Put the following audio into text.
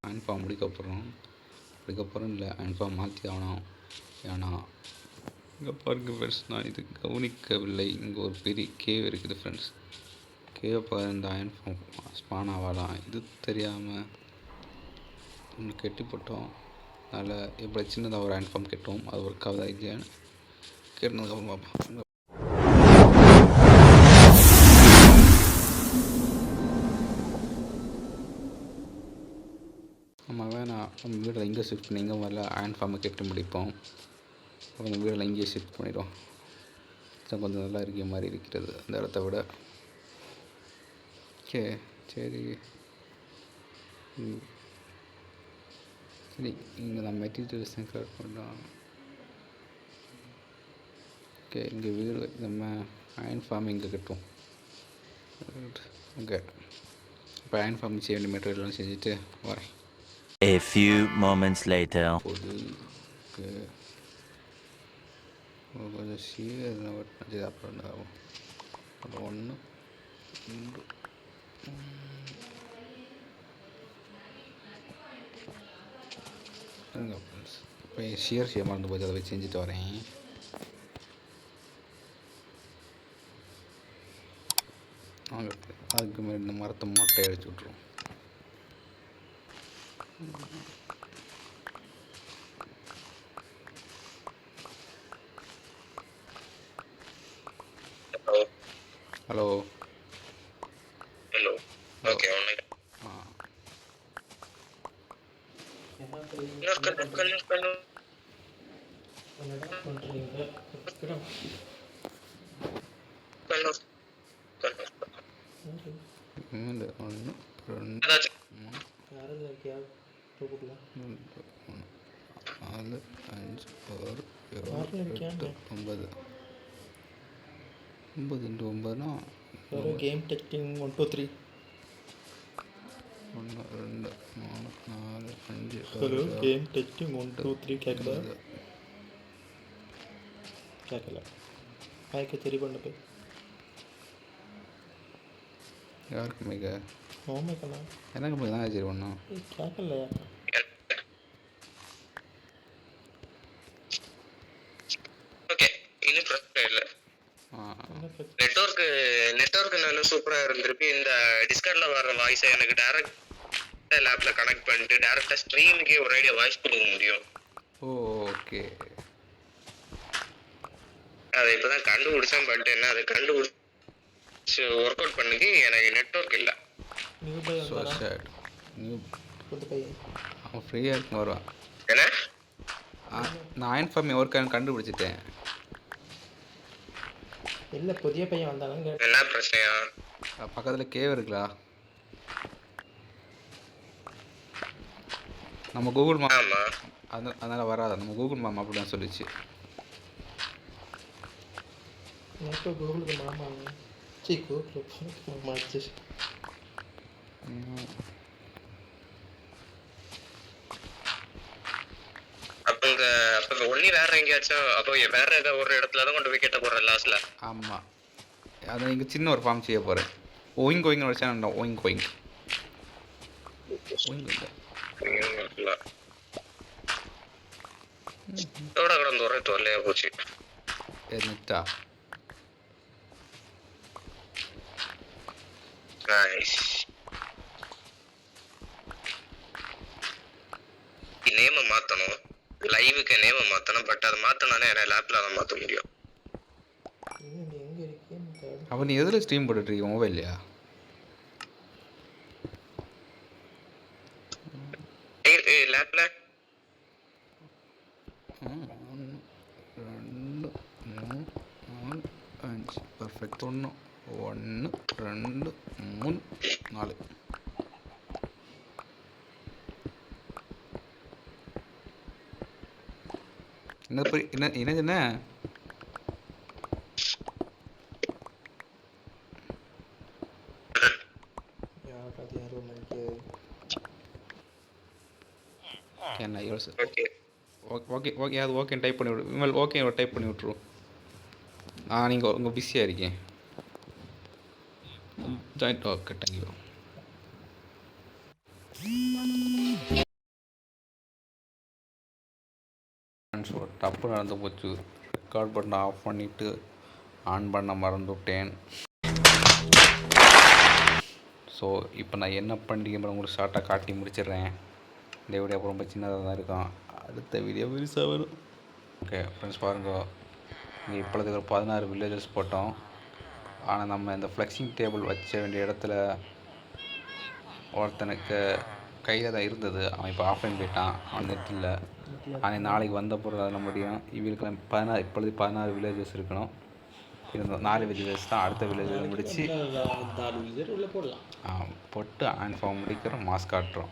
Iron form முடிக்க போகிறோம் இல்லை அயன் ஃபார்ம் மாற்றி ஆகணும். ஏன்னா இங்கே பாருங்கள் ஃப்ரெண்ட்ஸ், நான் இது கவனிக்கவில்லை. இங்கே ஒரு பெரிய கேவ் இருக்குது ஃப்ரெண்ட்ஸ். கேவை பாரு, இந்த அயன் ஃபார்ம் ஸ்பான் ஆகலாம். இது தெரியாமல் ஒன்று கெட்டி போட்டோம். அதனால் எப்படி சின்னதாக ஒரு அயன் ஃபார்ம் கெட்டோம். அது ஒர்க் ஆகுதா இல்லையான்னு கேட்டதுக்கப்புறம் பார்ப்போம். நம்ம வேணாம், நம்ம வீட்டில் இங்கே ஷிஃப்ட் பண்ணி இங்கே வரல அயன் ஃபார்மை கெட்டி முடிப்போம். அப்புறம் நம்ம வீட்டில் இங்கேயே ஷிஃப்ட் பண்ணிடுவோம். கொஞ்சம் நல்லா இருக்க மாதிரி இருக்கிறது அந்த இடத்த விட. ஓகே சரி சரி, இங்கே நம்ம மெட்டீரியல்ஸ் கலெக்ட் பண்ணுறோம். ஓகே, இங்கே வீடு நம்ம அயன் ஃபார்ம் இங்கே கட்டுவோம். ஓகே, இப்போ அயன் ஃபார்ம் செய்ய வேண்டிய மெட்டீரியல்லாம் செஞ்சுட்டு வரேன். A few moments later. கொஞ்சம் சீரியல் அப்புறம் ஆகும். அது 1 2 இப்போ ஷியர் செய்ய மறந்து போச்சு, அதை வச்சு செஞ்சுட்டு வரேன். அதுக்கு மேலே இந்த மரத்தை மொட்டை அடிச்சு விட்ருவோம். Hello hello. ஓகே, ஒன்று 2 3 4 5 6 7 8 9 9 9னா cam testing 1 2 3 1 2 3 4 5 hello cam testing 1 2 3 கேட்குதா? கேட்கல. ஆய்க்கு சரி பண்ண போய் யாருக்கு மிக ஓமைக்கண்ணா எனக்கு போய் தான் சரி பண்ணோம். கேட்கலையா? ஓகே, இன்னும் பிரச்சனை இல்லை. நெட்வொர்க் நல்லா சூப்பராக இருந்திருக்கு. இந்த டிஸ்கார்டில் வர வாய்ஸை எனக்கு டேரெக்டாக லேப்பில் கனெக்ட் பண்ணிட்டு டேரெக்டாக ஸ்ட்ரீமுக்கே ஒரு ஐடியா வாய்ஸ் கொடுக்க முடியும். ஓகே, அதை இப்போ தான் கண்டுபிடிச்சேன். பட் என்ன அதை கண்டுபிடிச்சி ஒர்க் அவுட் பண்ணுங்க. எனக்கு நெட்வொர்க் இல்லை. அவன் ஃப்ரீயாக இருக்கும் வருவான். என்ன? நான் அயன் ஃபார்ம் ஒர்க்கான்னு கண்டுபிடிச்சிட்டேன். இல்லை புதிய பையன் வந்தாலும் என்ன பிரச்சனையா? பக்கத்தில் கேவ் இருக்குலா, நம்ம கூகுள் மேப் அதனால் வராது. நம்ம கூகுள் மேப் அப்படி தான் சொல்லிச்சு. கூகுளுக்கு மாமா கூகுள் மாச்சு. அப்போ ஒன்னி வேற எங்கேயாச்சும் அப்போ வேற ஏதாவது ஒரு இடத்துல தான் கொண்டு போய் கேட்ட போகிறேன் லாஸ்ட்ல. ஆமாம், அதை இங்கே சின்ன ஒரு ஃபார்ம் செய்ய போகிறேன். ஓயிங் கோயிங்னு வச்சா ஓயிங் கோயிங் இதோட கடந்து ஒரே தொல்லையா போச்சு. என்னட்டா நேம மாத்தணும், லைவுக்கு நேம மாத்தணும். பட் அதை மாத்தனானே என் லேப்ல அதை மாத்த முடியும். அப்போ நீ எதில் ஸ்ட்ரீம் போட்டுட்டு இருக்க? மொபைல்லையா? லேப்ல 1 2 3 4 5 பர்ஃபெக்ட். 1 1 2 3 4. என்ன என்ன யோசி. ஓகே ஓகே, அது ஓகே டைப் பண்ணி விடு. விமல் ஓகே டைப் பண்ணி விட்ருவோம். நீங்கள் உங்கள் பிஸியாக இருக்கேன். Joint okay, thank you. ஸோ தப்பு நடந்து போச்சு. ரெக்கார்ட் பட்டனை ஆஃப் பண்ணிவிட்டு ஆன் பண்ண மறந்துவிட்டேன். ஸோ இப்போ நான் என்ன பண்ணிக்கிறேன் உங்களுக்கு ஷார்ட்டாக காட்டி முடிச்சிடுறேன். இந்த வீடியோ அப்போ ரொம்ப சின்னதாக தான் இருக்கும். அடுத்த வீடியோ பெருசாக வரும். ஓகே ஃப்ரெண்ட்ஸ் பாருங்க, இங்கே இப்போதைக்கு ஒரு 16 வில்லேஜஸ் போட்டோம். ஆனால் நம்ம இந்த ஃப்ளெக்ஸிங் டேபிள் வச்ச வேண்டிய இடத்துல ஒருத்தனுக்கு கையில் தான் இருந்தது. அவன் இப்போ ஆஃப்லைன் போயிட்டான். அவன் நெட் இல்லை. ஆனால் நாளைக்கு வந்த பொருள் அதில் முடியும். இவங்களுக்கு இப்பொழுது 16 வில்லேஜஸ் இருக்கணும். இருந்தோம் 4 வில்லேஜஸ் தான். அடுத்த வில்லேஜ் முடித்து உள்ளே போடலாம். போட்டு ஆன்ஃபார்ம் முடிக்கிறோம். மாஸ்க் காட்டுறோம்.